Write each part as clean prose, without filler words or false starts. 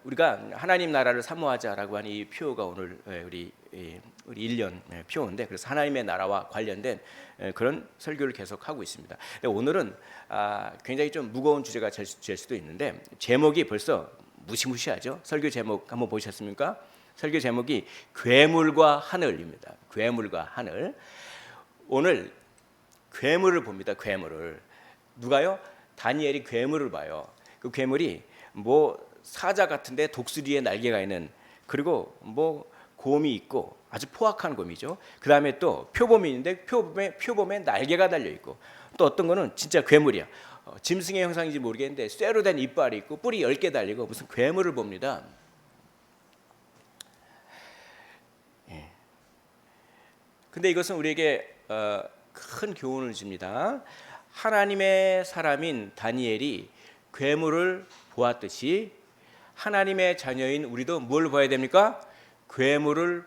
우리가 하나님 나라를 사모하자라고 하는 이 표어가 오늘 우리 1년 표어인데, 그래서 하나님의 나라와 관련된 그런 설교를 계속 하고 있습니다. 오늘은 굉장히 좀 무거운 주제가 될 수도 있는데, 제목이 벌써 무시무시하죠. 설교 제목 한번 보셨습니까? 설교 제목이 괴물과 하늘입니다. 괴물과 하늘. 오늘 괴물을 봅니다. 괴물을. 누가요? 다니엘이 괴물을 봐요. 그 괴물이 뭐 사자 같은데 독수리의 날개가 있는, 그리고 뭐 곰이 있고 아주 포악한 곰이죠. 그 다음에 또 표범이 있는데 표범에 날개가 달려 있고, 또 어떤 거는 진짜 괴물이야. 짐승의 형상인지 모르겠는데 쇠로 된 이빨이 있고 뿔이 10개 달리고 무슨 괴물을 봅니다. 근데 이것은 우리에게 큰 교훈을 줍니다. 하나님의 사람인 다니엘이 괴물을 보았듯이 하나님의 자녀인 우리도 뭘 봐야 됩니까? 괴물을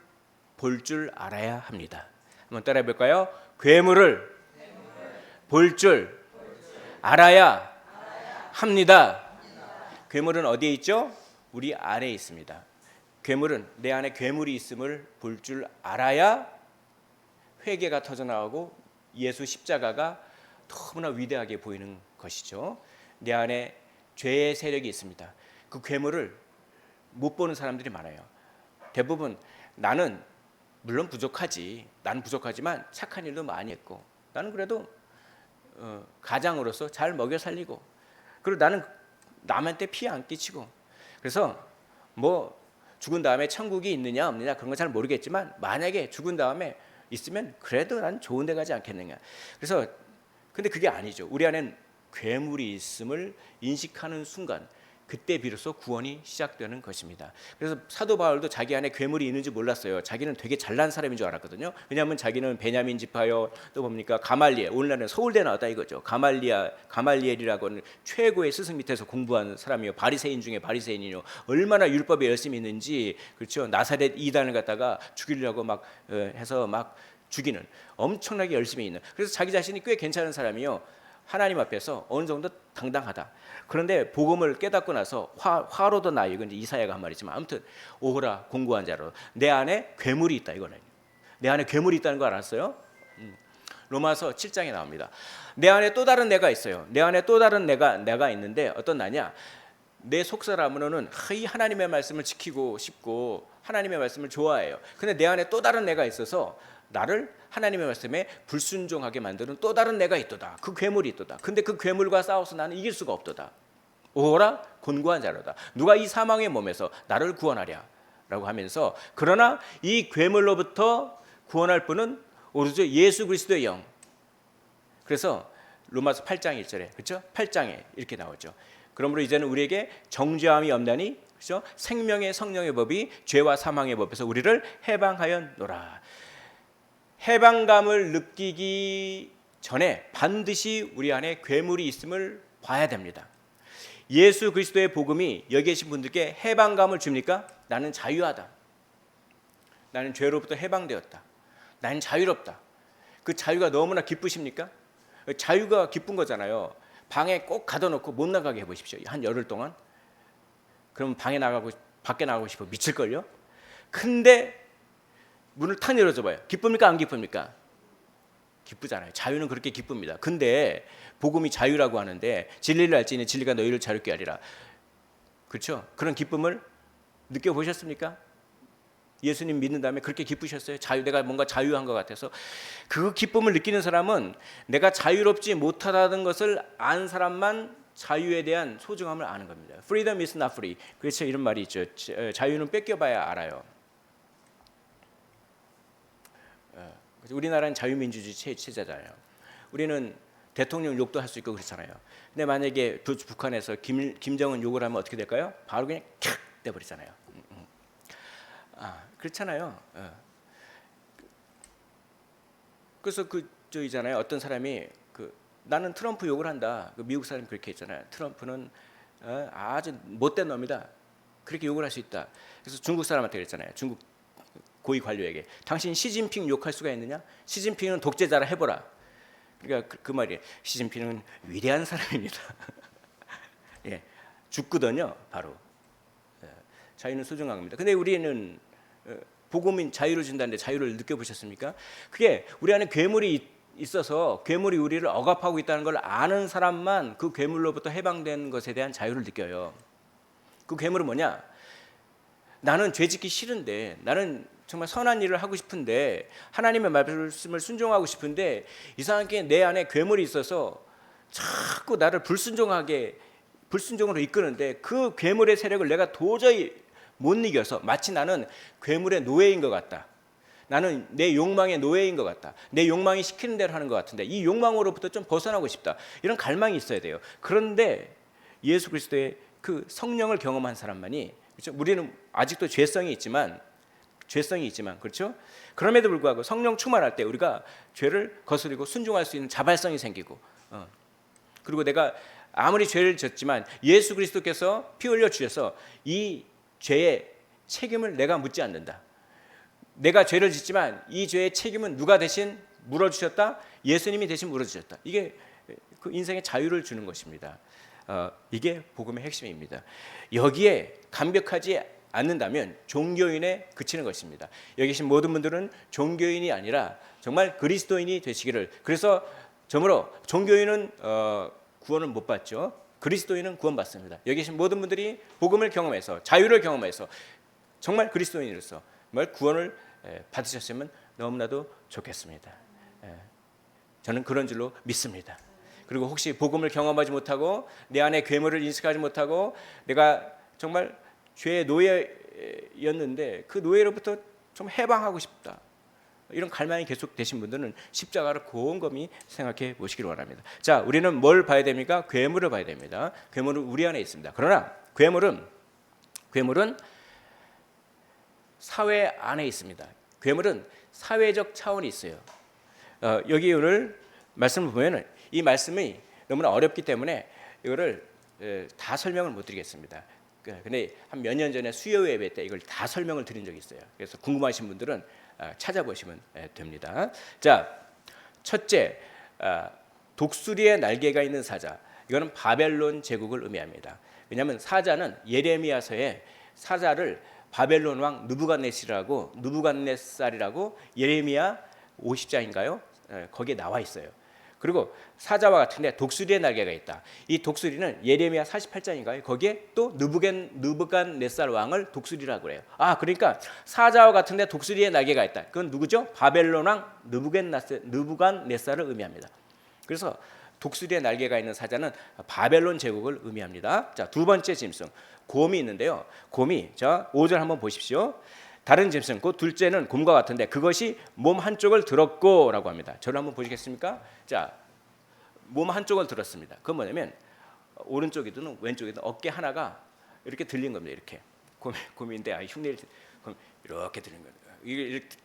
볼 줄 알아야 합니다. 한번 따라해 볼까요? 괴물을 볼 줄 알아야 합니다. 괴물은 어디에 있죠? 우리 안에 있습니다. 괴물은 내 안에 괴물이 있음을 볼 줄 알아야 회개가 터져나오고 예수 십자가가 너무나 위대하게 보이는 것이죠. 내 안에 죄의 세력이 있습니다. 그 괴물을 못 보는 사람들이 많아요. 대부분 나는 물론 부족하지, 나는 부족하지만 착한 일도 많이 했고, 나는 그래도 가장으로서 잘 먹여 살리고, 그리고 나는 남한테 피해 안 끼치고, 그래서 뭐 죽은 다음에 천국이 있느냐 없느냐 그런 건 잘 모르겠지만, 만약에 죽은 다음에 있으면 그래도 난 좋은 데 가지 않겠느냐. 그래서 근데 그게 아니죠. 우리 안엔 괴물이 있음을 인식하는 순간, 그때 비로소 구원이 시작되는 것입니다. 그래서 사도 바울도 자기 안에 괴물이 있는지 몰랐어요. 자기는 되게 잘난 사람인 줄 알았거든요. 왜냐하면 자기는 베냐민 지파요, 또 뭡니까 가말리엘, 오늘날은 서울대 나왔다 이거죠. 가말리엘이라고 하는 최고의 스승 밑에서 공부한 사람이요, 바리새인 중에 바리새인이요. 얼마나 율법에 열심히 있는지, 그렇죠. 나사렛 이단을 갖다가 죽이려고 막 해서 막 죽이는, 엄청나게 열심히 있는. 그래서 자기 자신이 꽤 괜찮은 사람이요, 하나님 앞에서 어느 정도 당당하다. 그런데 복음을 깨닫고 나서 화로도 나요. 이건 이사야가 한 말이지만, 아무튼 오호라 공고한 자로 내 안에 괴물이 있다. 이거는 내 안에 괴물이 있다는 거 알았어요? 로마서 7장에 나옵니다. 내 안에 또 다른 내가 있어요. 내 안에 또 다른 내가 있는데 어떤 나냐? 내 속사람으로는 이 하나님의 말씀을 지키고 싶고 하나님의 말씀을 좋아해요. 근데 내 안에 또 다른 내가 있어서 나를 하나님의 말씀에 불순종하게 만드는 또 다른 내가 있도다. 그 괴물이 있도다. 근데 그 괴물과 싸워서 나는 이길 수가 없도다. 오호라 곤고한 자로다. 누가 이 사망의 몸에서 나를 구원하랴 라고 하면서, 그러나 이 괴물로부터 구원할 분은 오로지 예수 그리스도의 영. 그래서 로마서 8장 1절에, 그렇죠? 8장에 이렇게 나오죠. 그러므로 이제는 우리에게 정죄함이 없나니, 그렇죠? 생명의 성령의 법이 죄와 사망의 법에서 우리를 해방하였노라. 해방감을 느끼기 전에 반드시 우리 안에 괴물이 있음을 봐야 됩니다. 예수 그리스도의 복음이 여기 계신 분들께 해방감을 줍니까? 나는 자유하다. 나는 죄로부터 해방되었다. 나는 자유롭다. 그 자유가 너무나 기쁘십니까? 자유가 기쁜 거잖아요. 방에 꼭 가둬놓고 못 나가게 해보십시오. 한 열흘 동안. 그럼 밖에 나가고 싶어 미칠걸요? 근데 문을 탁 열어줘봐요. 기쁩니까? 안 기쁩니까? 기쁘잖아요. 자유는 그렇게 기쁩니다. 근데 복음이 자유라고 하는데, 진리를 알지니 진리가 너희를 자유케 하리라. 그렇죠? 그런 기쁨을 느껴보셨습니까? 예수님 믿는 다음에 그렇게 기쁘셨어요? 내가 뭔가 자유한 것 같아서. 그 기쁨을 느끼는 사람은 내가 자유롭지 못하다는 것을 안 사람만 자유에 대한 소중함을 아는 겁니다. Freedom is not free. 그렇죠? 이런 말이 있죠. 자유는 뺏겨봐야 알아요. 우리나라는 자유민주주의 체제잖아요. 우리는 대통령 욕도 할 수 있고 그렇잖아요. 근데 만약에 북한에서 김정은 욕을 하면 어떻게 될까요? 바로 그냥 캬 돼버리잖아요. 그렇잖아요. 그래서 저이잖아요. 어떤 사람이 나는 트럼프 욕을 한다. 미국 사람이 그렇게 했잖아요. 트럼프는 아주 못된 놈이다. 그렇게 욕을 할 수 있다. 그래서 중국 사람한테 그랬잖아요. 중국 고위 관료에게, 당신 시진핑 욕할 수가 있느냐? 시진핑은 독재자라 해보라. 그러니까 그 말이에요. 시진핑은 위대한 사람입니다. 예, 죽거든요. 바로 자유는 소중한 겁니다. 근데 우리는 복음인 자유를 준다는데 자유를 느껴보셨습니까? 그게 우리 안에 괴물이 있어서 괴물이 우리를 억압하고 있다는 걸 아는 사람만 그 괴물로부터 해방된 것에 대한 자유를 느껴요. 그 괴물은 뭐냐? 나는 죄 짓기 싫은데, 나는 정말 선한 일을 하고 싶은데, 하나님의 말씀을 순종하고 싶은데 이상하게 내 안에 괴물이 있어서 자꾸 나를 불순종으로 이끄는데 그 괴물의 세력을 내가 도저히 못 이겨서 마치 나는 괴물의 노예인 것 같다. 나는 내 욕망의 노예인 것 같다. 내 욕망이 시키는 대로 하는 것 같은데 이 욕망으로부터 좀 벗어나고 싶다. 이런 갈망이 있어야 돼요. 그런데 예수 그리스도의 그 성령을 경험한 사람만이, 그렇죠? 우리는 아직도 죄성이 있지만 그렇죠? 그럼에도 불구하고 성령 충만할 때 우리가 죄를 거스르고 순종할 수 있는 자발성이 생기고, 그리고 내가 아무리 죄를 졌지만 예수 그리스도께서 피 흘려 주셔서 이 죄의 책임을 내가 묻지 않는다. 내가 죄를 짓지만 이 죄의 책임은 누가 대신 물어주셨다? 예수님이 대신 물어주셨다. 이게 그 인생의 자유를 주는 것입니다. 이게 복음의 핵심입니다. 여기에 감격하지 않는다면 종교인에 그치는 것입니다. 여기 계신 모든 분들은 종교인이 아니라 정말 그리스도인이 되시기를. 그래서 저므로 종교인은 구원을 못 받죠. 그리스도인은 구원받습니다. 여기 계신 모든 분들이 복음을 경험해서 자유를 경험해서 정말 그리스도인으로서 정말 구원을 받으셨으면 너무나도 좋겠습니다. 저는 그런 줄로 믿습니다. 그리고 혹시 복음을 경험하지 못하고 내 안에 괴물을 인식하지 못하고 내가 정말 죄의 노예였는데 그 노예로부터 좀 해방하고 싶다, 이런 갈망이 계속 되신 분들은 십자가를 곰곰이 생각해 보시기를 원합니다. 자, 우리는 뭘 봐야 됩니까? 괴물을 봐야 됩니다. 괴물은 우리 안에 있습니다. 그러나 괴물은 사회 안에 있습니다. 괴물은 사회적 차원이 있어요. 여기 오늘 말씀을 보면은 이 말씀이 너무나 어렵기 때문에 이거를 다 설명을 못 드리겠습니다. 근데 한 몇 년 전에 수요 예배 때 이걸 다 설명을 드린 적이 있어요. 그래서 궁금하신 분들은 찾아보시면 됩니다. 자, 첫째, 독수리의 날개가 있는 사자. 이거는 바벨론 제국을 의미합니다. 왜냐하면 사자는 예레미야서에 사자를 바벨론 왕 느부갓네살이라고 예레미야 50장인가요? 거기에 나와 있어요. 그리고 사자와 같은데 독수리의 날개가 있다. 이 독수리는 예레미야 48장인가요? 거기에 또 느부갓네살 왕을 독수리라고 그래요. 그러니까 사자와 같은데 독수리의 날개가 있다. 그건 누구죠? 바벨론 왕 느부갓네살을 의미합니다. 그래서 독수리의 날개가 있는 사자는 바벨론 제국을 의미합니다. 자, 두 번째 짐승, 곰이 있는데요. 곰이, 자, 5절 한번 보십시오. 다른 짐승, 그 둘째는 곰과 같은데 그것이 몸 한쪽을 들었고라고 합니다. 저를 한번 보시겠습니까? 자, 몸 한쪽을 들었습니다. 그건 뭐냐면 오른쪽이든 왼쪽이든 어깨 하나가 이렇게 들린 겁니다. 이렇게 곰인데 흉내를 이렇게 들린 거예요.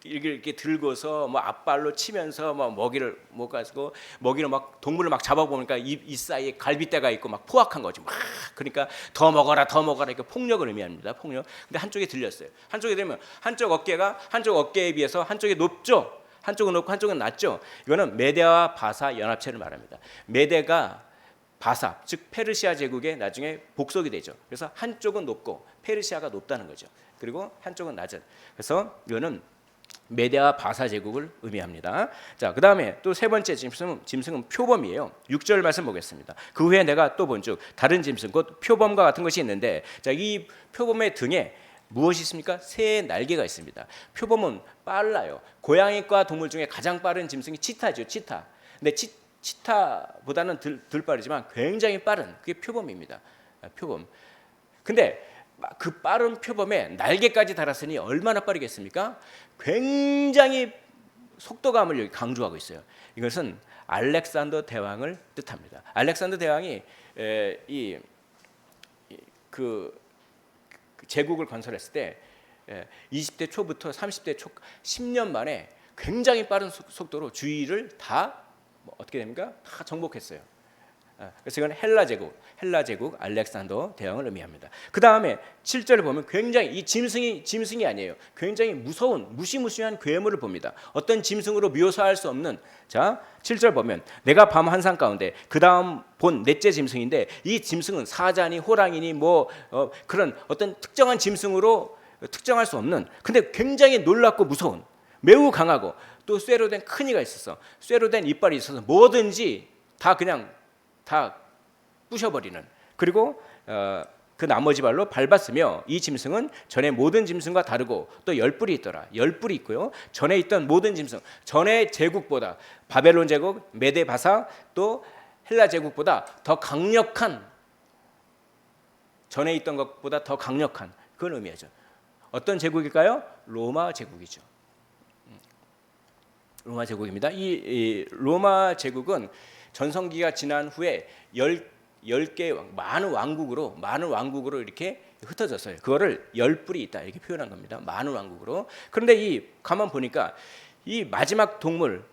이렇게 들고서 뭐 앞발로 치면서 뭐 먹이를 못 가지고 먹이를 막 동물을 막 잡아보니까 이 사이에 갈빗대가 있고 막 포악한 거지. 막 그러니까 더 먹어라 이렇게 폭력을 의미합니다. 폭력. 근데 한쪽에 들렸어요. 한쪽에 되면 한쪽 어깨에 비해서 한쪽이 높죠. 한쪽은 높고 한쪽은 낮죠. 이거는 메대와 바사 연합체를 말합니다. 메대가 바사, 즉 페르시아 제국의 나중에 복속이 되죠. 그래서 한쪽은 높고 페르시아가 높다는 거죠. 그리고 한쪽은 낮은. 그래서 이거는 메대와 바사 제국을 의미합니다. 자, 그다음에 또 세 번째 짐승은 표범이에요. 6절 말씀 보겠습니다. 그 후에 내가 또 본즉 다른 짐승 곧 표범과 같은 것이 있는데, 자, 이 표범의 등에 무엇이 있습니까? 새의 날개가 있습니다. 표범은 빨라요. 고양이과 동물 중에 가장 빠른 짐승이 치타죠. 치타. 근데 치타보다는 덜 빠르지만 굉장히 빠른, 그게 표범입니다. 표범. 근데 그 빠른 표범에 날개까지 달았으니 얼마나 빠르겠습니까? 굉장히 속도감을 여기 강조하고 있어요. 이것은 알렉산더 대왕을 뜻합니다. 알렉산더 대왕이 그 제국을 건설했을 때 20대 초부터 30대 초 10년 만에 굉장히 빠른 속도로 주위를 다 어떻게 됩니까? 다 정복했어요. 그래서 이건 헬라 제국 알렉산더 대왕을 의미합니다. 그 다음에 7절을 보면 굉장히 이 짐승이 아니에요. 굉장히 무서운 무시무시한 괴물을 봅니다. 어떤 짐승으로 묘사할 수 없는. 자, 7절 보면 내가 밤 한상 가운데 그 다음 본 넷째 짐승인데 이 짐승은 사자니 호랑이니 그런 어떤 특정한 짐승으로 특정할 수 없는, 근데 굉장히 놀랍고 무서운, 매우 강하고 또 쇠로 된 큰 이가 있었어. 쇠로 된 이빨이 있어서 뭐든지 다 그냥 다 부셔버리는. 그리고 그 나머지 발로 밟았으며 이 짐승은 전에 모든 짐승과 다르고 또 10뿔이 있더라. 10뿔이 있고요. 전에 있던 모든 짐승, 전에 제국보다 바벨론 제국, 메데 바사 또 헬라 제국보다 더 강력한, 전에 있던 것보다 더 강력한 그런 의미죠. 어떤 제국일까요? 로마 제국이죠. 로마 제국입니다. 이 로마 제국은 전성기가 지난 후에 10개 많은 왕국으로 이렇게 흩어졌어요. 그거를 10뿔이 있다 이렇게 표현한 겁니다. 많은 왕국으로. 그런데 이 가만 보니까 이 마지막 동물을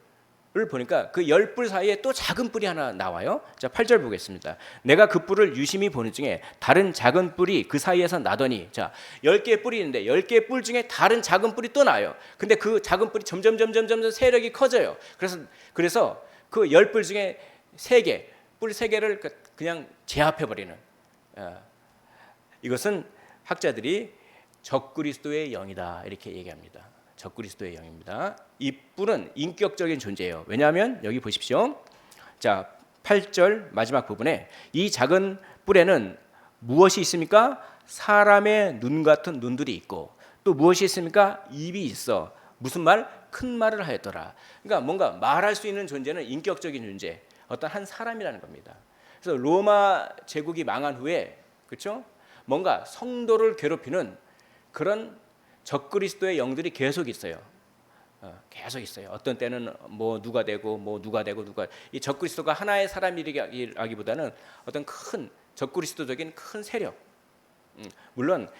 보니까 그 10뿔 사이에 또 작은 뿔이 하나 나와요. 자, 8절 보겠습니다. 내가 그 뿔을 유심히 보는 중에 다른 작은 뿔이 그 사이에서 나더니, 자, 10개의 뿔이 있는데 10개의 뿔 중에 다른 작은 뿔이 또 나요. 근데 그 작은 뿔이 점점 세력이 커져요. 그래서 그 10뿔 중에 3개, 뿔 3개를 그냥 제압해 버리는. 이것은 학자들이 적그리스도의 영이다 이렇게 얘기합니다. 적그리스도의 영입니다. 이 뿔은 인격적인 존재예요. 왜냐하면 여기 보십시오. 자, 8절 마지막 부분에 이 작은 뿔에는 무엇이 있습니까? 사람의 눈 같은 눈들이 있고 또 무엇이 있습니까? 입이 있어. 무슨 말? 큰 말을 하였더라. 그러니까 뭔가 말할 수 있는 존재는 인격적인 존재, 어떤 한 사람이라는 겁니다. 그래서 로마 제국이 망한 후에, 그렇죠? 뭔가 성도를 괴롭히는 그런 적그리스도의 영들이 계속 있어요. 계속 있어요. 어떤 때는 누가 되고 이 적그리스도가 하나의 사람이라기보다는 어떤 큰 적그리스도적인 큰 세력. 물론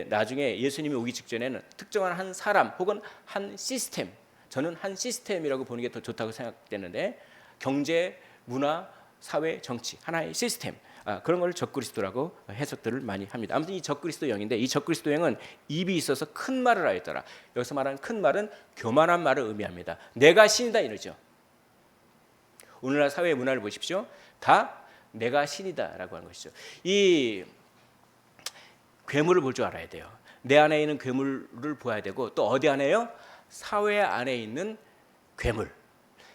나중에 예수님이 오기 직전에는 특정한 한 사람 혹은 한 시스템, 저는 한 시스템이라고 보는 게 더 좋다고 생각되는데, 경제, 문화, 사회, 정치 하나의 시스템, 그런 걸 적그리스도라고 해석들을 많이 합니다. 아무튼 이 적그리스도 영인데, 이 적그리스도 영은 입이 있어서 큰 말을 하였더라. 여기서 말하는 큰 말은 교만한 말을 의미합니다. 내가 신이다 이러죠. 오늘날 사회 문화를 보십시오. 다 내가 신이다라고 하는 것이죠. 이 괴물을 볼 줄 알아야 돼요. 내 안에 있는 괴물을 보아야 되고, 또 어디 안에요? 사회 안에 있는 괴물,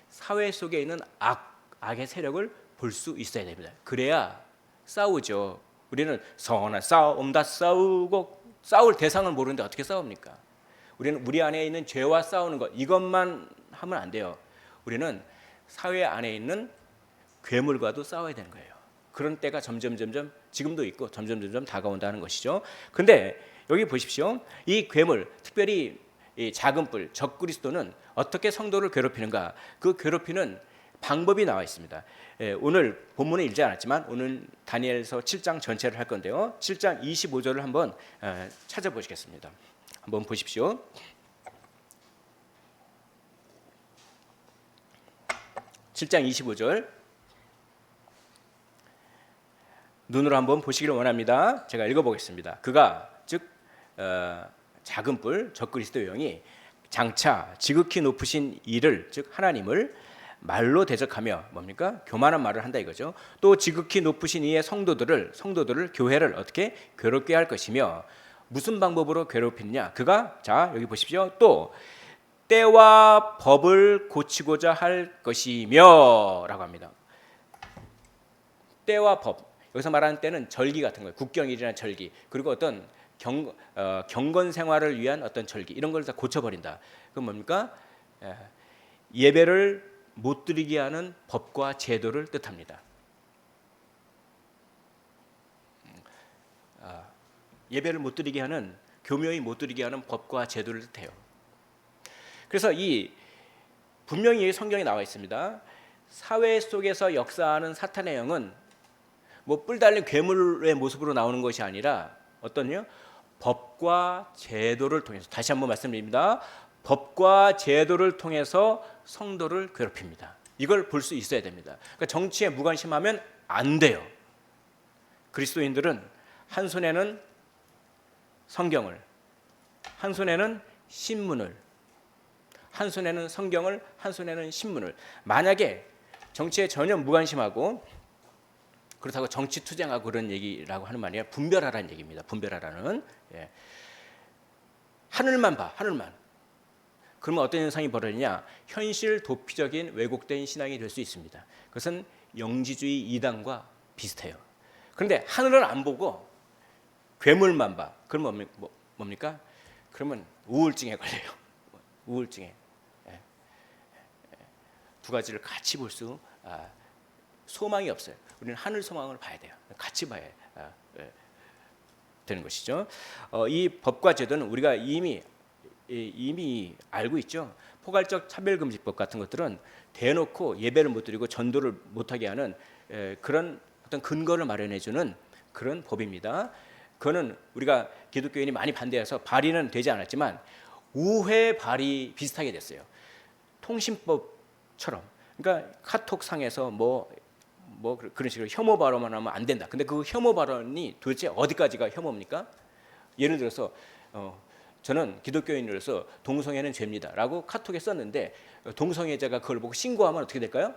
사회 속에 있는 악의 세력을 볼 수 있어야 됩니다. 그래야 싸우죠. 우리는 선한 싸움다 싸우고, 싸울 대상을 모르는데 어떻게 싸웁니까? 우리는 우리 안에 있는 죄와 싸우는 것, 이것만 하면 안 돼요. 우리는 사회 안에 있는 괴물과도 싸워야 되는 거예요. 그런 때가 점점 지금도 있고 점점 다가온다는 것이죠. 근데 여기 보십시오. 이 괴물, 특별히 이 작은 뿔 적그리스도는 어떻게 성도를 괴롭히는가? 그 괴롭히는 방법이 나와 있습니다. 오늘 본문에 읽지 않았지만 오늘 다니엘서 7장 전체를 할 건데요. 7장 25절을 한번 찾아보시겠습니다. 한번 보십시오. (7장 25절) 눈으로 한번 보시기를 원합니다. 제가 읽어보겠습니다. 그가 즉 작은 뿔 적그리스도의 영이 장차 지극히 높으신 이를, 즉 하나님을 말로 대적하며, 뭡니까? 교만한 말을 한다 이거죠. 또 지극히 높으신 이의 성도들을 교회를 어떻게 괴롭게 할 것이며, 무슨 방법으로 괴롭히느냐? 그가, 자 여기 보십시오. 또 때와 법을 고치고자 할 것이며 라고 합니다. 때와 법, 여기서 말하는 때는 절기 같은 거예요. 국경일이나 절기, 그리고 어떤 경건 생활을 위한 어떤 절기, 이런 걸 다 고쳐버린다. 그건 뭡니까? 예배를 못 드리게 하는 법과 제도를 뜻합니다. 예배를 못 드리게 하는, 교묘히 못 드리게 하는 법과 제도를 뜻해요. 그래서 이 분명히 성경에 나와 있습니다. 사회 속에서 역사하는 사탄의 영은 뿔 달린 괴물의 모습으로 나오는 것이 아니라 어떤요? 법과 제도를 통해서, 다시 한번 말씀드립니다. 법과 제도를 통해서 성도를 괴롭힙니다. 이걸 볼 수 있어야 됩니다. 그러니까 정치에 무관심하면 안 돼요. 그리스도인들은 한 손에는 성경을, 한 손에는 신문을, 한 손에는 성경을, 한 손에는 신문을. 만약에 정치에 전혀 무관심하고 그렇다고 정치 투쟁하고 그런 얘기라고 하는 말이 아니라 분별하라는 얘기입니다. 분별하라는. 예. 하늘만 봐, 하늘만. 그러면 어떤 현상이 벌어지냐? 현실 도피적인 왜곡된 신앙이 될 수 있습니다. 그것은 영지주의 이단과 비슷해요. 그런데 하늘을 안 보고 괴물만 봐. 그러면 뭡니까? 그러면 우울증에 걸려요. 우울증에. 두 가지를 같이 볼 수 소망이 없어요. 우리는 하늘 소망을 봐야 돼요. 같이 봐야 되는 것이죠. 이 법과 제도는 우리가 이미 알고 있죠. 포괄적 차별금지법 같은 것들은 대놓고 예배를 못 드리고 전도를 못하게 하는 그런 어떤 근거를 마련해주는 그런 법입니다. 그거는 우리가 기독교인이 많이 반대해서 발의는 되지 않았지만 우회 발의 비슷하게 됐어요. 통신법처럼. 그러니까 카톡상에서 뭐 그런 식으로 혐오 발언만 하면 안 된다. 근데 그 혐오 발언이 도대체 어디까지가 혐오입니까? 예를 들어서 저는 기독교인으로서 동성애는 죄입니다라고 카톡에 썼는데 동성애자가 그걸 보고 신고하면 어떻게 될까요?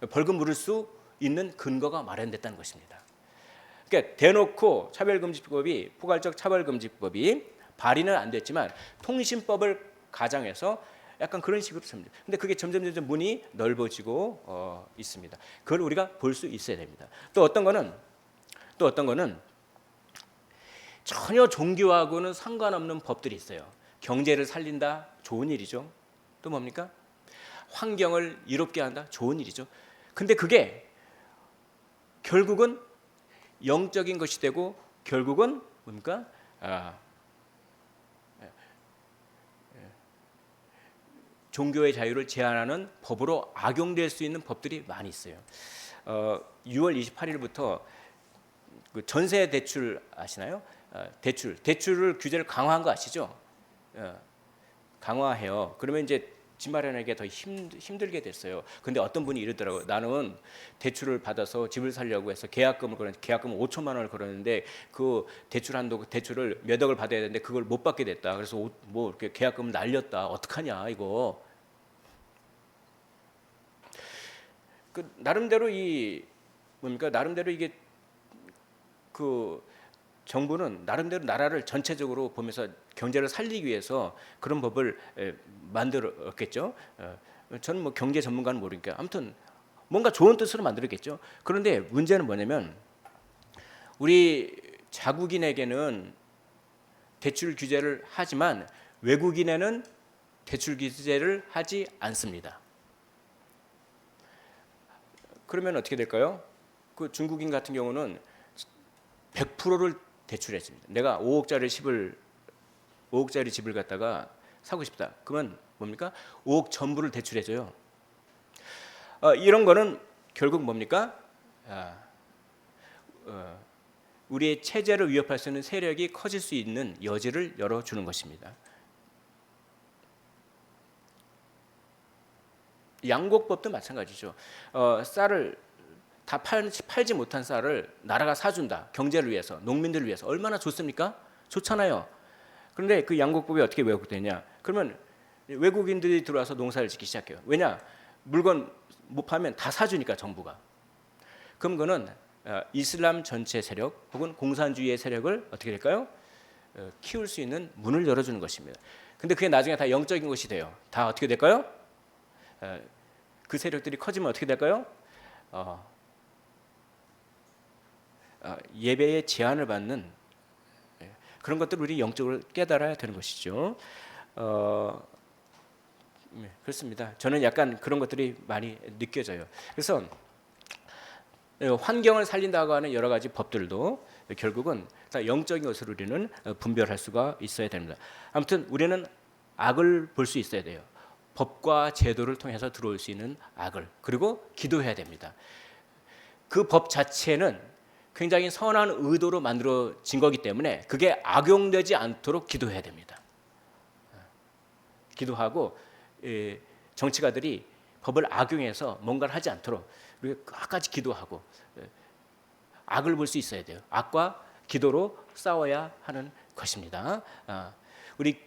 벌금 물을 수 있는 근거가 마련됐다는 것입니다. 그러니까 대놓고 차별금지법이 포괄적 차별금지법이 발의는 안 됐지만 통신법을 가정해서 약간 그런 식으로 씁니다. 근데 그게 점점 문이 넓어지고 있습니다. 그걸 우리가 볼 수 있어야 됩니다. 또 어떤 거는 전혀 종교하고는 상관없는 법들이 있어요. 경제를 살린다, 좋은 일이죠. 또 뭡니까? 환경을 이롭게 한다, 좋은 일이죠. 근데 그게 결국은 영적인 것이 되고 결국은 뭡니까? 종교의 자유를 제한하는 법으로 악용될 수 있는 법들이 많이 있어요. 6월 28일부터 그 전세 대출 아시나요? 대출을 규제를 강화한 거 아시죠? 강화해요. 그러면 이제 집 마련하기가 더 힘들게 됐어요. 근데 어떤 분이 이러더라고요. 나는 대출을 받아서 집을 살려고 해서 계약금을 5천만 원을 걸었는데 그 대출을 몇 억을 받아야 되는데 그걸 못 받게 됐다. 그래서 뭐 이렇게 계약금을 날렸다. 어떡하냐 이거. 그 나름대로 나름대로 이게 그 정부는 나름대로 나라를 전체적으로 보면서 경제를 살리기 위해서 그런 법을 만들었겠죠. 저는 뭐 경제 전문가는 모르니까 아무튼 뭔가 좋은 뜻으로 만들었겠죠. 그런데 문제는 뭐냐면 우리 자국인에게는 대출 규제를 하지만 외국인에는 대출 규제를 하지 않습니다. 그러면 어떻게 될까요? 그 중국인 같은 경우는 100%를 대출했습니다. 내가 5억짜리 집을 갖다가 사고 싶다. 그러면 뭡니까? 5억 전부를 대출해줘요. 이런 거는 결국 뭡니까? 우리의 체제를 위협할 수 있는 세력이 커질 수 있는 여지를 열어주는 것입니다. 양곡법도 마찬가지죠. 쌀을 다 팔지 못한 쌀을 나라가 사준다. 경제를 위해서, 농민들을 위해서 얼마나 좋습니까? 좋잖아요. 그런데 그 양곡법이 어떻게 왜곡되냐? 그러면 외국인들이 들어와서 농사를 짓기 시작해요. 왜냐? 물건 못 팔면 다 사주니까 정부가. 그럼 그거는 이슬람 전체 세력 혹은 공산주의의 세력을 어떻게 될까요? 키울 수 있는 문을 열어주는 것입니다. 근데 그게 나중에 다 영적인 것이 돼요. 다 어떻게 될까요? 그 세력들이 커지면 어떻게 될까요? 예배에 제한을 받는 그런 것들을 우리 영적으로 깨달아야 되는 것이죠. 그렇습니다. 저는 약간 그런 것들이 많이 느껴져요. 그래서 환경을 살린다고 하는 여러 가지 법들도 결국은 다 영적인 것으로 우리는 분별할 수가 있어야 됩니다. 아무튼 우리는 악을 볼 수 있어야 돼요. 법과 제도를 통해서 들어올 수 있는 악을. 그리고 기도해야 됩니다. 그 법 자체는 굉장히 선한 의도로 만들어진 거기 때문에 그게 악용되지 않도록 기도해야 됩니다. 기도하고 정치가들이 법을 악용해서 뭔가를 하지 않도록. 우리가 끝까지 기도하고 악을 볼 수 있어야 돼요. 악과 기도로 싸워야 하는 것입니다. 우리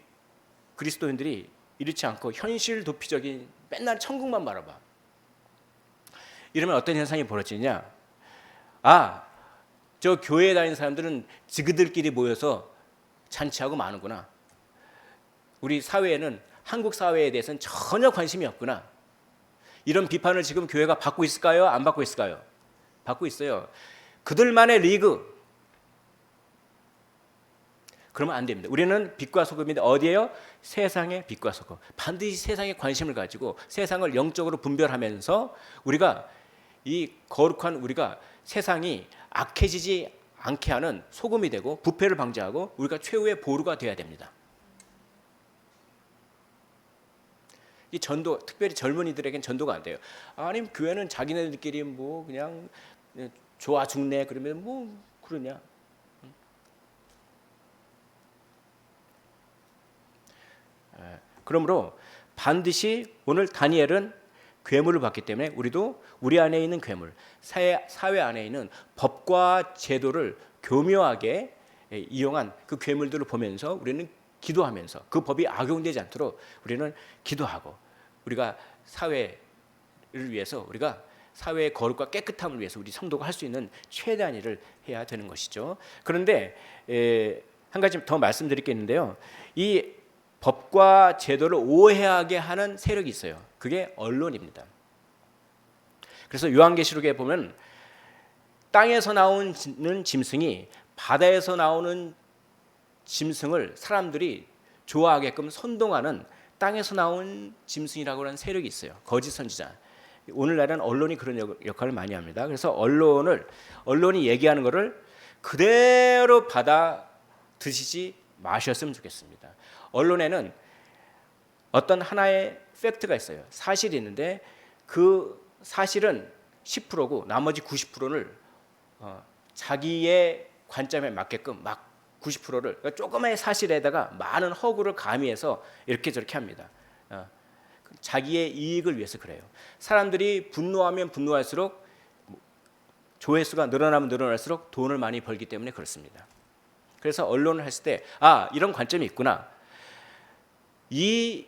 그리스도인들이 이렇지 않고 현실 도피적인 맨날 천국만 바라봐. 이러면 어떤 현상이 벌어지냐? 저 교회에 다니는 사람들은 지그들끼리 모여서 잔치하고 마는구나. 우리 사회에는 한국 사회에 대해서는 전혀 관심이 없구나. 이런 비판을 지금 교회가 받고 있을까요? 안 받고 있을까요? 받고 있어요. 그들만의 리그. 그러면 안 됩니다. 우리는 빛과 소금인데 어디에요? 세상의 빛과 소금. 반드시 세상에 관심을 가지고 세상을 영적으로 분별하면서 우리가 이 거룩한 우리가 세상이 악해지지 않게 하는 소금이 되고 부패를 방지하고 우리가 최후의 보루가 되어야 됩니다. 이 전도, 특별히 젊은이들에겐 전도가 안 돼요. 아니 교회는 자기네들끼리 뭐 그냥 좋아 죽네 그러면 뭐 그러냐? 그러므로 반드시 오늘 다니엘은 괴물을 봤기 때문에 우리도 우리 안에 있는 괴물, 사회 안에 있는 법과 제도를 교묘하게 이용한 그 괴물들을 보면서 우리는 기도하면서 그 법이 악용되지 않도록 우리는 기도하고 우리가 사회를 위해서 우리가 사회의 거룩과 깨끗함을 위해서 우리 성도가 할 수 있는 최대한 일을 해야 되는 것이죠. 그런데 한 가지 더 말씀드릴 게 있는데요. 이 법과 제도를 오해하게 하는 세력이 있어요. 그게 언론입니다. 그래서 요한계시록에 보면 땅에서 나오는 짐승이 바다에서 나오는 짐승을 사람들이 좋아하게끔 선동하는 땅에서 나온 짐승이라고 하는 세력이 있어요. 거짓 선지자. 오늘날은 언론이 그런 역할을 많이 합니다. 그래서 언론이 얘기하는 것을 그대로 받아 드시지 마셨으면 좋겠습니다. 언론에는 어떤 하나의 팩트가 있어요. 사실이 있는데 그 사실은 10%고 나머지 90%를 자기의 관점에 맞게끔 막 90%를 그러니까 조금의 사실에다가 많은 허구를 가미해서 이렇게 저렇게 합니다. 자기의 이익을 위해서 그래요. 사람들이 분노하면 분노할수록 조회수가 늘어나면 늘어날수록 돈을 많이 벌기 때문에 그렇습니다. 그래서 언론을 했을 때 이런 관점이 있구나. 이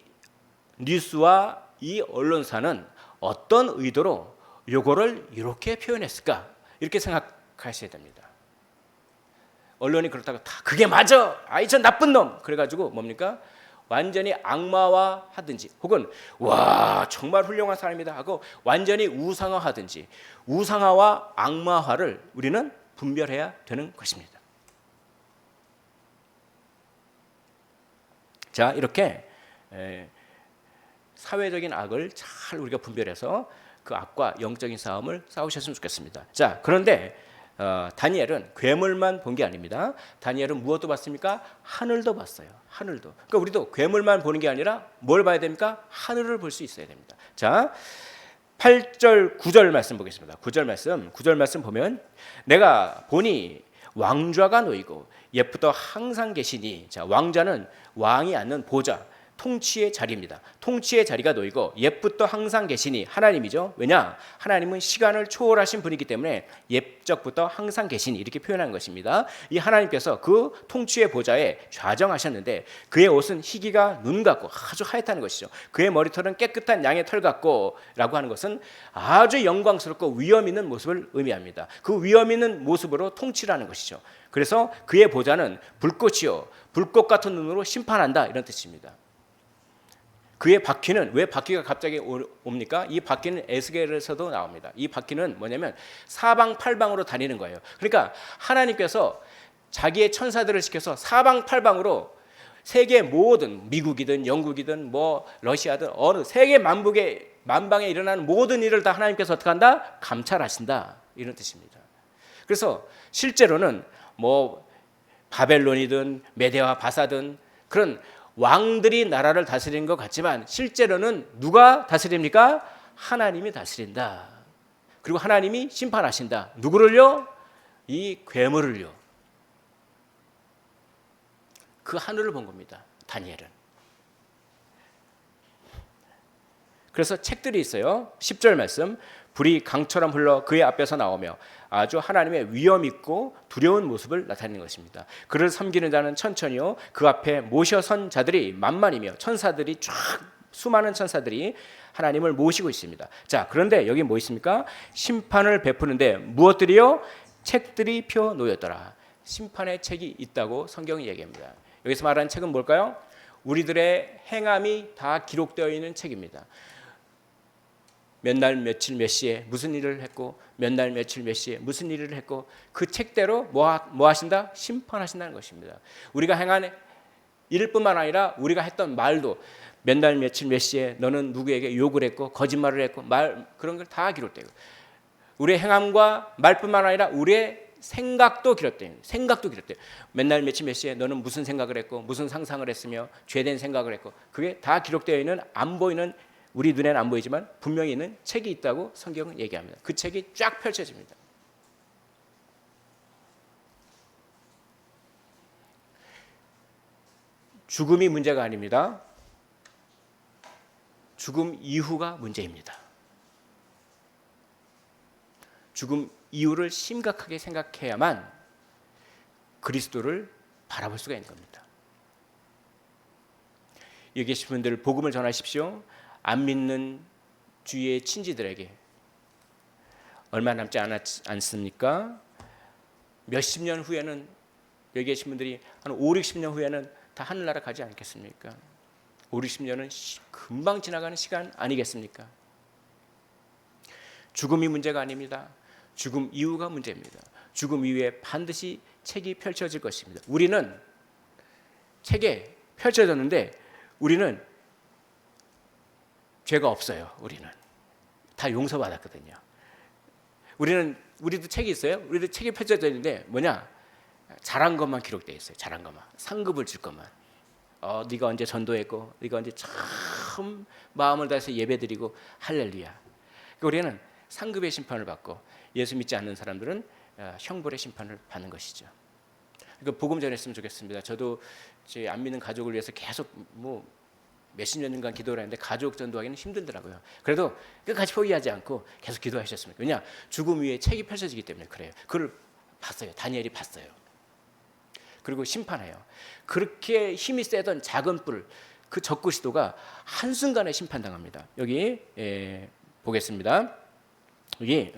뉴스와 이 언론사는 어떤 의도로 요거를 이렇게 표현했을까? 이렇게 생각하셔야 됩니다. 언론이 그렇다고 다 그게 맞아. 저 나쁜 놈. 그래가지고 뭡니까? 완전히 악마화하든지 혹은 와 정말 훌륭한 사람이다 하고 완전히 우상화하든지 우상화와 악마화를 우리는 분별해야 되는 것입니다. 자, 이렇게 사회적인 악을 잘 우리가 분별해서 그 악과 영적인 싸움을 싸우셨으면 좋겠습니다. 자, 그런데 다니엘은 괴물만 본 게 아닙니다. 다니엘은 무엇도 봤습니까? 하늘도 봤어요. 하늘도. 그러니까 우리도 괴물만 보는 게 아니라 뭘 봐야 됩니까? 하늘을 볼 수 있어야 됩니다. 자, 8절, 9절 말씀 보겠습니다. 9절 말씀 보면 내가 보니 왕좌가 놓이고 옛부터 항상 계시니, 자, 왕자는 왕이 앉는 보좌, 통치의 자리입니다. 통치의 자리가 놓이고 옛부터 항상 계시니 하나님이죠. 왜냐? 하나님은 시간을 초월하신 분이기 때문에 옛적부터 항상 계시니 이렇게 표현한 것입니다. 이 하나님께서 그 통치의 보좌에 좌정하셨는데 그의 옷은 희기가 눈 같고 아주 하얗다는 것이죠. 그의 머리털은 깨끗한 양의 털 같고 라고 하는 것은 아주 영광스럽고 위엄 있는 모습을 의미합니다. 그 위엄 있는 모습으로 통치라는 것이죠. 그래서 그의 보좌는 불꽃이요 불꽃 같은 눈으로 심판한다 이런 뜻입니다. 그의 바퀴는 왜 바퀴가 갑자기 옵니까? 이 바퀴는 에스겔에서도 나옵니다. 이 바퀴는 뭐냐면 사방팔방으로 다니는 거예요. 그러니까 하나님께서 자기의 천사들을 시켜서 사방팔방으로 세계 모든 미국이든 영국이든 뭐 러시아든 어느 세계 만방에 일어나는 모든 일을 다 하나님께서 어떻게 한다? 감찰하신다 이런 뜻입니다. 그래서 실제로는 뭐 바벨론이든 메대와 바사든 그런 왕들이 나라를 다스리는 것 같지만 실제로는 누가 다스립니까? 하나님이 다스린다. 그리고 하나님이 심판하신다. 누구를요? 이 괴물을요. 그 하늘을 본 겁니다. 다니엘은. 그래서 책들이 있어요. 10절 말씀. 불이 강처럼 흘러 그의 앞에서 나오며 아주 하나님의 위엄 있고 두려운 모습을 나타내는 것입니다. 그를 섬기는 자는 천천히요 그 앞에 모셔 선 자들이 만만이며 천사들이 쫙 수많은 천사들이 하나님을 모시고 있습니다. 자, 그런데 여기 뭐 있습니까? 심판을 베푸는데 무엇들이요? 책들이 펴 놓였더라. 심판의 책이 있다고 성경이 얘기합니다. 여기서 말하는 책은 뭘까요? 우리들의 행함이 다 기록되어 있는 책입니다. 몇 날 며칠 몇 시에 무슨 일을 했고 몇 날 며칠 몇 시에 무슨 일을 했고 그 책대로 뭐 하신다? 심판하신다는 것입니다. 우리가 행한 일뿐만 아니라 우리가 했던 말도 몇 날 며칠 몇 시에 너는 누구에게 욕을 했고 거짓말을 했고 그런 걸 다 기록되고 우리의 행함과 말뿐만 아니라 우리의 생각도 기록돼요. 생각도 기록돼요. 맨날 며칠 몇 시에 너는 무슨 생각을 했고 무슨 상상을 했으며 죄된 생각을 했고 그게 다 기록되어 있는 안 보이는 우리 눈에는 안 보이지만 분명히 있는 책이 있다고 성경은 얘기합니다. 그 책이 쫙 펼쳐집니다. 죽음이 문제가 아닙니다. 죽음 이후가 문제입니다. 죽음 이유를 심각하게 생각해야만 그리스도를 바라볼 수가 있는 겁니다. 여기 계신 분들 복음을 전하십시오. 안 믿는 주위의 친지들에게 얼마 남지 않습니까? 몇십 년 후에는 여기 계신 분들이 한 5, 60년 후에는 다 하늘나라 가지 않겠습니까? 5, 60년은 금방 지나가는 시간 아니겠습니까? 죽음이 문제가 아닙니다. 죽음 이후가 문제입니다. 죽음 이후에 반드시 책이 펼쳐질 것입니다. 우리는 책에 펼쳐졌는데 우리는 죄가 없어요. 우리는 다 용서받았거든요. 우리도 책이 있어요. 우리도 책이 펼쳐져 있는데 뭐냐? 잘한 것만 기록되어 있어요. 잘한 것만. 상급을 줄 것만. 네가 언제 전도했고 네가 언제 참 마음을 다해서 예배드리고 할렐루야. 그러니까 우리는 상급의 심판을 받고 예수 믿지 않는 사람들은 형벌의 심판을 받는 것이죠. 그러니까 복음 전했으면 좋겠습니다. 저도 제 안 믿는 가족을 위해서 계속 몇십 년간 기도를 했는데 가족 전도하기는 힘들더라고요. 그래도 끝까지 포기하지 않고 계속 기도하셨습니다. 왜냐? 죽음 위에 책이 펼쳐지기 때문에 그래요. 그걸 봤어요. 다니엘이 봤어요. 그리고 심판해요. 그렇게 힘이 세던 작은 뿔, 그 적그 시도가 한순간에 심판당합니다. 여기 보겠습니다. 여기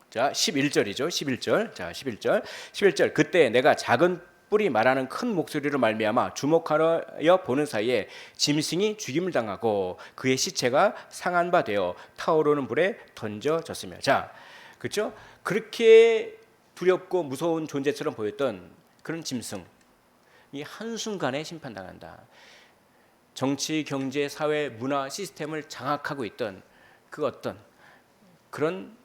자, 11절이죠. 11절. 자, 11절. 그때 내가 작은 뿔이 말하는 큰 목소리로 말미암아 주목하여 보는 사이에 짐승이 죽임을 당하고 그의 시체가 상한 바 되어 타오르는 불에 던져졌으며. 자, 그렇죠? 그렇게 두렵고 무서운 존재처럼 보였던 그런 짐승, 이 한순간에 심판당한다. 정치, 경제, 사회, 문화 시스템을 장악하고 있던 그 어떤 그런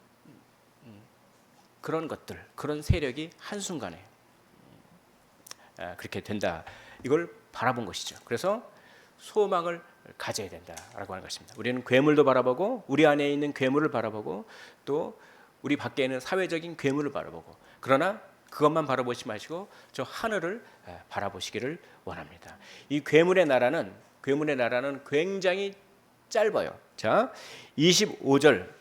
것들, 그런 세력이 한순간에 그렇게 된다. 이걸 바라본 것이죠. 그래서 소망을 가져야 된다라고 하는 것입니다. 우리는 괴물도 바라보고 우리 안에 있는 괴물을 바라보고 또 우리 밖에 있는 사회적인 괴물을 바라보고 그러나 그것만 바라보지 마시고 저 하늘을 바라보시기를 원합니다. 이 괴물의 나라는 굉장히 짧아요. 자, 25절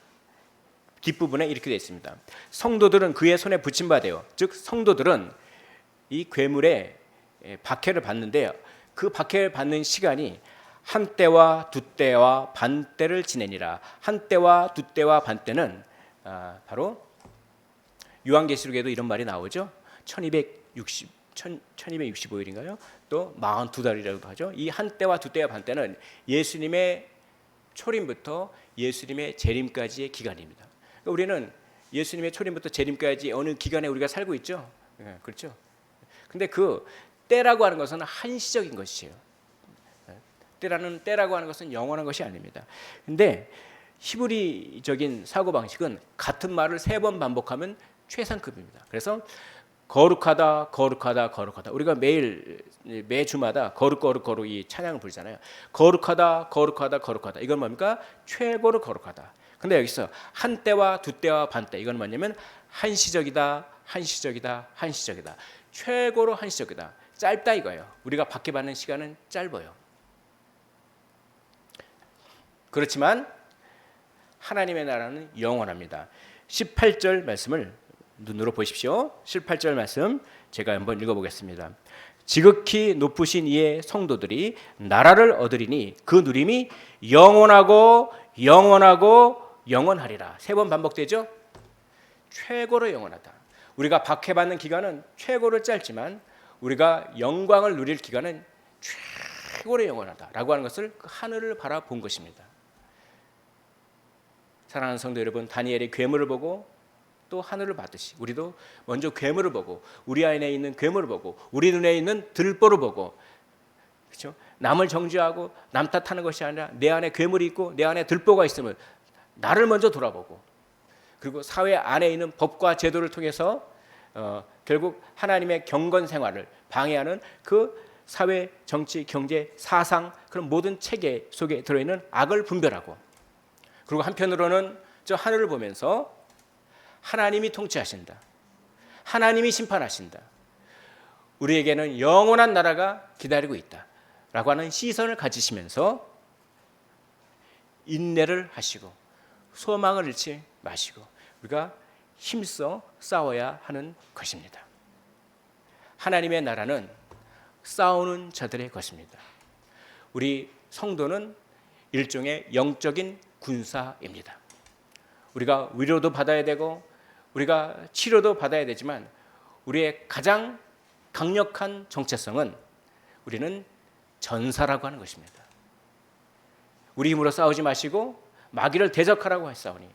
뒷부분에 이렇게 되어 있습니다. 성도들은 그의 손에 붙임 바 되어, 즉 성도들은 이 괴물의 박해를 받는데 그 박해를 받는 시간이 한 때와 두 때와 반 때를 지내니라. 한 때와 두 때와 반 때는 바로 요한계시록에도 이런 말이 나오죠. 1265일인가요? 또 42달이라고도 하죠. 이 한 때와 두 때와 반 때는 예수님의 초림부터 예수님의 재림까지의 기간입니다. 그러니까 우리는 예수님의 초림부터 재림까지 어느 기간에 우리가 살고 있죠. 그렇죠. 근데 그 때라고 하는 것은 한시적인 것이에요. 때라고 하는 것은 영원한 것이 아닙니다. 근데 히브리적인 사고 방식은 같은 말을 3번 반복하면 최상급입니다. 그래서 거룩하다, 거룩하다, 거룩하다. 우리가 매주마다 거룩 이 찬양을 부르잖아요. 거룩하다, 거룩하다, 거룩하다. 이건 뭡니까? 최고로 거룩하다. 근데 여기서 한 때와 두 때와 반 때. 이건 뭐냐면 한시적이다, 한시적이다, 한시적이다. 최고로 한시적이다. 짧다 이거예요. 우리가 받게 받는 시간은 짧아요. 그렇지만 하나님의 나라는 영원합니다. 18절 말씀을 눈으로 보십시오. 18절 말씀 제가 한번 읽어보겠습니다. 지극히 높으신 이의 성도들이 나라를 얻으리니 그 누림이 영원하고 영원하고 영원하리라. 3번 반복되죠? 최고로 영원하다. 우리가 박해받는 기간은 최고로 짧지만 우리가 영광을 누릴 기간은 최고로 영원하다라고 하는 것을 그 하늘을 바라본 것입니다. 사랑하는 성도 여러분, 다니엘이 괴물을 보고 또 하늘을 봤듯이 우리도 먼저 괴물을 보고 우리 안에 있는 괴물을 보고 우리 눈에 있는 들보를 보고, 그렇죠? 남을 정죄하고 남 탓하는 것이 아니라 내 안에 괴물이 있고 내 안에 들보가 있으면 나를 먼저 돌아보고, 그리고 사회 안에 있는 법과 제도를 통해서 결국 하나님의 경건 생활을 방해하는 그 사회, 정치, 경제, 사상 그런 모든 체계 속에 들어있는 악을 분별하고, 그리고 한편으로는 저 하늘을 보면서 하나님이 통치하신다, 하나님이 심판하신다, 우리에게는 영원한 나라가 기다리고 있다라고 하는 시선을 가지시면서 인내를 하시고 소망을 잃지 마시고 우리가 힘써 싸워야 하는 것입니다. 하나님의 나라는 싸우는 자들의 것입니다. 우리 성도는 일종의 영적인 군사입니다. 우리가 위로도 받아야 되고 우리가 치료도 받아야 되지만 우리의 가장 강력한 정체성은 우리는 전사라고 하는 것입니다. 우리 힘으로 싸우지 마시고 마귀를 대적하라고 하사오니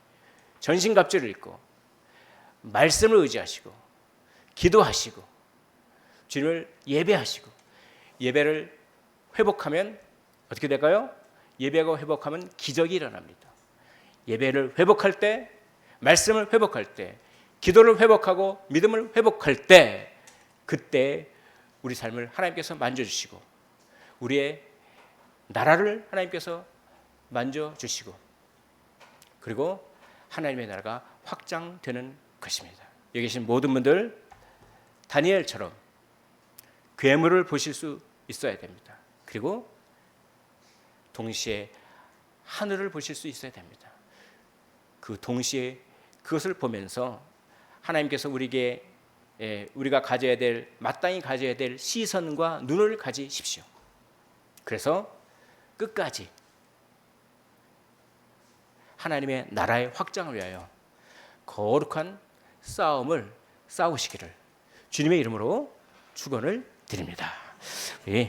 전신갑주를 입고 말씀을 의지하시고 기도하시고 주님을 예배하시고, 예배를 회복하면 어떻게 될까요? 예배가 회복하면 기적이 일어납니다. 예배를 회복할 때, 말씀을 회복할 때, 기도를 회복하고 믿음을 회복할 때, 그때 우리 삶을 하나님께서 만져주시고 우리의 나라를 하나님께서 만져주시고 그리고 하나님의 나라가 확장되는 것입니다. 여기 계신 모든 분들 다니엘처럼 괴물을 보실 수 있어야 됩니다. 그리고 동시에 하늘을 보실 수 있어야 됩니다. 그 동시에 그것을 보면서 하나님께서 우리에게 우리가 가져야 될, 마땅히 가져야 될 시선과 눈을 가지십시오. 그래서 끝까지 하나님의 나라의 확장을 위하여 거룩한 싸움을 싸우시기를 주님의 이름으로 축원을 드립니다. 예.